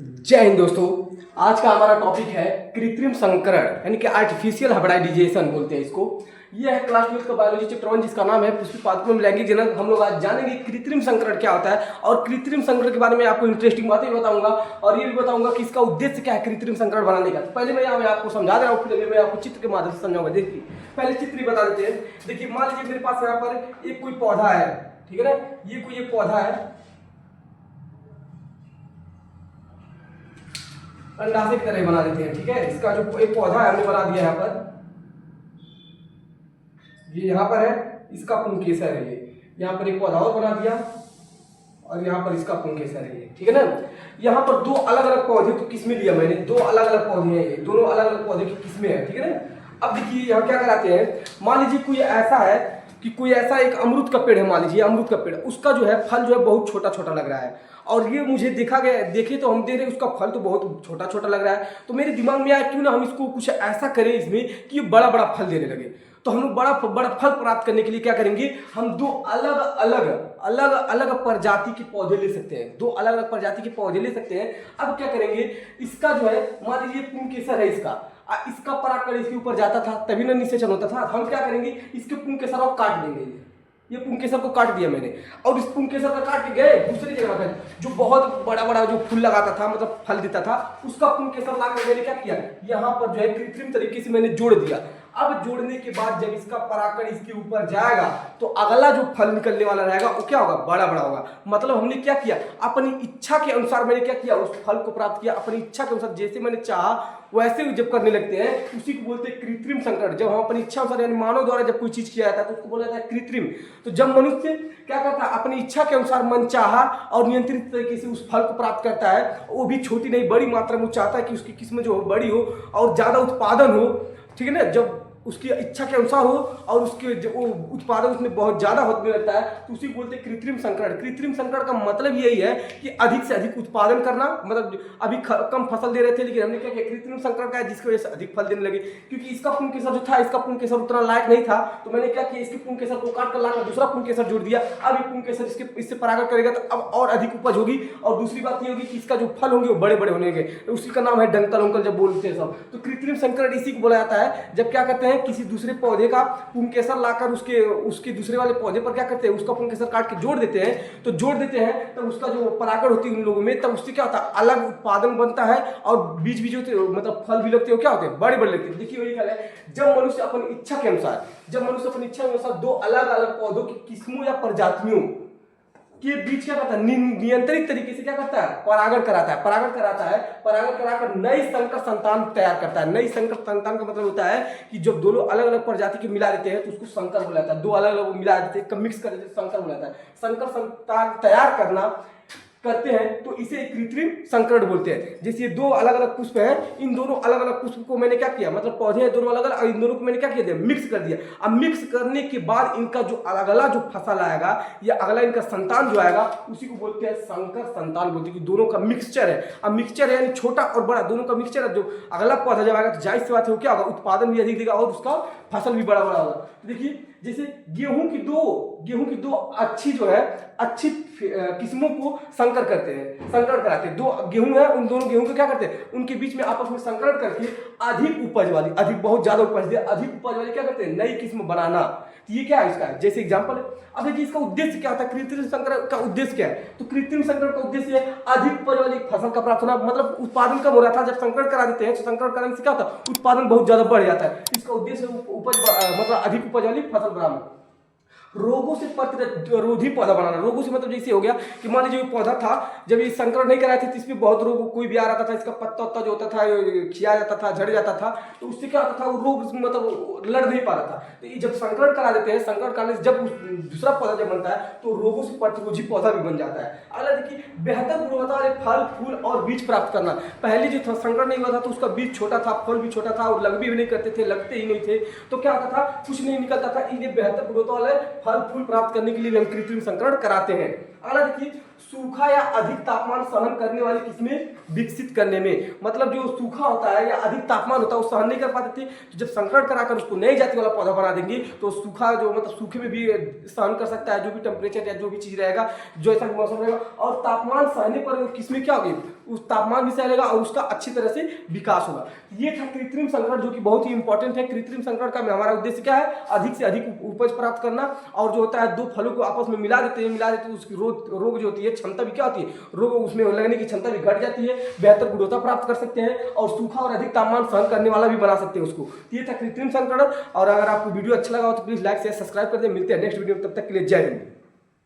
जय हिंद दोस्तों। आज का हमारा टॉपिक है कृत्रिम संकरण यानी कि आर्टिफिशियल हाइब्रिडाइजेशन बोलते हैं इसको। यह है क्लास 12 का बायोलॉजी चैप्टर 1 जिसका नाम है पुष्पी पादप लैंगिक जनन। हम लोग आज जानेंगे कृत्रिम संकरण क्या होता है और कृत्रिम संकरण के बारे में आपको इंटरेस्टिंग बातें बताऊंगा और ये भी बताऊंगा कि इसका उद्देश्य क्या है कृत्रिम संकरण बनाने का। पहले मैं आपको समझा दे रहा हूँ, फिर मैं आपको चित्र के माध्यम से समझाऊंगा। देखिए पहले चित्र ही बता देते हैं। देखिए मान लीजिए मेरे पास यहाँ पर एक कोई पौधा है, ठीक है ना, ये कोई एक पौधा है, अंडाशय की तरह बना देते हैं, ठीक है। इसका जो एक पौधा है हमने बना दिया यहाँ पर, ये यहाँ पर है, इसका पुंकेसर है ये। यहाँ पर एक पौधा और बना दिया और यहाँ पर इसका पुंकेसर है ये, ठीक है ना। यहाँ पर दो अलग अलग पौधे की किस्में लिया मैंने, दो अलग अलग पौधे हैं ये, दोनों अलग अलग पौधे की किस्में हैं, ठीक है ना। अब देखिए यहाँ क्या कराते हैं, मान लीजिए कोई ऐसा है कि कोई ऐसा एक अमरूद का पेड़ है, मान लीजिए अमरूद का पेड़, उसका जो है फल जो है बहुत छोटा छोटा लग रहा है और ये मुझे देखा गया, देखे तो हम दे रहे उसका फल तो बहुत छोटा छोटा लग रहा है। तो मेरे दिमाग में आया क्यों ना हम इसको कुछ ऐसा करें इसमें कि ये बड़ा बड़ा फल देने लगे। तो हम लोग बड़ा बड़ा फल प्राप्त करने के लिए क्या करेंगे, हम दो अलग अलग प्रजाति के पौधे ले सकते हैं, दो अलग अलग प्रजाति के पौधे ले सकते हैं। अब क्या करेंगे, इसका जो है मान लीजिए पुंकेसर है, इसका परागकण इसके ऊपर जाता था तभी ना निषेचन होता था। हम क्या करेंगे, इसके पुंकेसर को काट देंगे। ये पुंकेसर को काट दिया मैंने और इस पुंकेसर का काट के गए दूसरी जगह पर, जो बहुत बड़ा बड़ा जो फूल लगाता था, मतलब फल देता था, उसका पुंकेसर लाकर मैंने क्या किया, यहाँ पर जो है कृत्रिम तरीके से मैंने जोड़ दिया। अब जोड़ने के बाद जब इसका परागकण इसके ऊपर जाएगा तो अगला जो फल निकलने वाला रहेगा वो क्या होगा, बड़ा बड़ा होगा। मतलब हमने क्या किया, अपनी इच्छा के अनुसार मैंने क्या किया, उस फल को प्राप्त किया अपनी इच्छा के अनुसार, जैसे मैंने चाहा वैसे जब करने लगते हैं उसी को बोलते हैं कृत्रिम संकरण। जब हम अपनी इच्छा अनुसार यानी मानव द्वारा जब कोई चीज किया जाता है तो उसको बोला जाता है कृत्रिम। तो जब मनुष्य क्या करता है, अपनी इच्छा के अनुसार मन चाहा और नियंत्रित तरीके से उस फल को प्राप्त करता है, वो भी छोटी नहीं बड़ी मात्रा में वो चाहता है कि उसकी किस्म जो हो बड़ी हो और ज्यादा उत्पादन हो, ठीक है ना। जब उसकी इच्छा के अनुसार हो और उसके वो उत्पादन उसमें बहुत ज्यादा होने लगता है तो उसी को बोलते हैं कृत्रिम संकरण। कृत्रिम संकरण का मतलब यही है कि अधिक से अधिक उत्पादन करना, मतलब अभी कम फसल दे रहे थे लेकिन हमने क्या किया, कृत्रिम संकरण का है जिसकी वजह से अधिक फल देने लगे। क्योंकि इसका पुंकेसर जो था, इसका पुंकेसर उतना लायक नहीं था तो मैंने क्या किया, इसके पुंकेसर को काट कर लाकर दूसरा पुंकेसर जोड़ दिया। अब ये पुंकेसर इससे परागण करेगा तो अब और अधिक उपज होगी। और दूसरी बात ये होगी कि इसका जो फल होंगे वो बड़े बड़े होने लगे, उसी का नाम है डंकल उंकल जब बोलते हैं सब। तो कृत्रिम संकरण इसी को बोला जाता है जब क्या करते हैं, किसी दूसरे पौधे का पुंकेसर लाकर उसके दूसरे वाले पौधे पर क्या करते हैं, उसका पुंकेसर काट के जोड़ देते हैं। तो जोड़ देते हैं तब उसका जो परागण होती है उन लोगों में, तब उससे क्या होता है, अलग उत्पादन बनता है और बीज भी जो होते हैं, मतलब फल भी लगते हैं, क्या होते हैं, बड़े बड़े लगते हैं। देखिए वही क्या है, जब मनुष्य अपनी इच्छा के अनुसार दो अलग अलग पौधों की किस्मों या प्रजातियों के बीच क्या करता है, नियंत्रित तरीके से क्या करता है, परागण कराता है। परागण कराकर नई संकर संतान तैयार करता है। नई संकर संतान का मतलब होता है कि जब दोनों अलग अलग प्रजाति के मिला देते हैं तो उसको संकर बोला जाता है। दो अलग अलग मिला देते हैं, मिक्स कर देते हैं, संकर बोला जाता है। संकर संतान तैयार करते हैं तो इसे कृत्रिम संकरण बोलते हैं। जैसे ये दो अलग अलग पुष्प हैं, इन दोनों अलग अलग पुष्प को मैंने क्या किया, मतलब पौधे हैं दोनों अलग अलग, इन दोनों को मैंने क्या किया, मिक्स कर दिया। अब मिक्स करने के बाद इनका जो अगला जो फसल आएगा या अगला इनका संतान जो आएगा उसी को बोलते हैं संकर संतान बोलते हैं कि दोनों का मिक्सचर है। अब मिक्सचर है यानी छोटा और बड़ा दोनों का मिक्सचर है। जो अगला पौधा जब आएगा तो जाहिर सी बात है वो क्या होगा, उत्पादन भी अधिक देगा और उसका फसल भी बड़ा बड़ा होगा। देखिए जैसे गेहूं की दो अच्छी जो है अच्छी किस्मों को संकर कराते हैं। दो गेहूं है, उन दोनों गेहूं को क्या करते हैं, उनके बीच में आपस में संकरण करके अधिक उपज वाली बहुत ज्यादा उपज क्या करते हैं, नई किस्म बनाना। तो ये क्या है इसका, जैसे एग्जांपल है। अब देखिए इसका उद्देश्य क्या होता है, कृत्रिम संकरण का उद्देश्य क्या है, तो कृत्रिम संकरण का उद्देश्य है अधिक उपज वाली फसल का प्राप्त होना। मतलब उत्पादन कम हो रहा था, जब संकरण करा देते हैं तो संकरण कराने से क्या होता है, उत्पादन बहुत ज्यादा बढ़ जाता है। इसका उद्देश्य उपज मतलब अधिक उपज वाली फसल बनाना। रोगों से प्रतिरोधी पौधा बनाना। रोगों से मतलब जैसे हो गया कि मान लीजिए पौधा था, जब ये संकरण नहीं कराए थे तो इसमें बहुत रोग कोई भी आ रहा था, इसका पत्ता जो होता था खिया जाता था, झड़ जाता था, तो उससे क्या होता था, वो रोग मतलब लड़ नहीं पा रहा था। तो ये जब संकरण करा देते हैं, संकरण कराने से जब दूसरा पौधा जब बनता है तो रोगों से प्रतिरोधी पौधा भी बन जाता है। अगला देखिए बेहतर गुणवत्ता वाले फल फूल और बीज प्राप्त करना। पहले जो था संकरण नहीं हुआ था तो उसका बीज छोटा था, फल भी छोटा था और लग भी नहीं करते थे, लगते ही नहीं थे, तो क्या होता था, कुछ नहीं निकलता था। इन्हें बेहतर गुणवत्ता वाले फल फूल प्राप्त करने के लिए हम कृत्रिम संकरण कराते हैं। अगला देखिए, सूखा या अधिक तापमान सहन करने वाली किस्में विकसित करने में, मतलब जो सूखा होता है या अधिक तापमान होता है वो सहन नहीं कर पाते थे, तो जब संकरण कराकर उसको नई जाति वाला पौधा बना देंगे तो सूखा जो मतलब सूखे में भी सहन कर सकता है, जो भी टेम्परेचर या जो भी चीज रहेगा, जो ऐसा भी मौसम रहेगा, और तापमान सहने पर किस्में क्या होगी, उस तापमान भी सह लेगा और उसका अच्छी तरह से विकास होगा। ये था कृत्रिम संकरण, जो कि बहुत ही इंपॉर्टेंट है। कृत्रिम संकरण का हमारा उद्देश्य क्या है, अधिक से अधिक उपज प्राप्त करना, और जो होता है दो फलों को आपस में मिला देते हैं उसकी रोग जो होती है, क्षमता भी क्या होती है, रोग उसमें लगने की क्षमता भी घट जाती है, बेहतर गुणवत्ता प्राप्त कर सकते हैं, और सूखा और अधिक तापमान सहन करने वाला भी बना सकते हैं उसको। ये था कृत्रिम संकरण। और अगर आपको वीडियो अच्छा लगा हो तो प्लीज लाइक शेयर सब्सक्राइब कर दे। मिलते हैं नेक्स्ट वीडियो में, तब तक के लिए जय हिंद।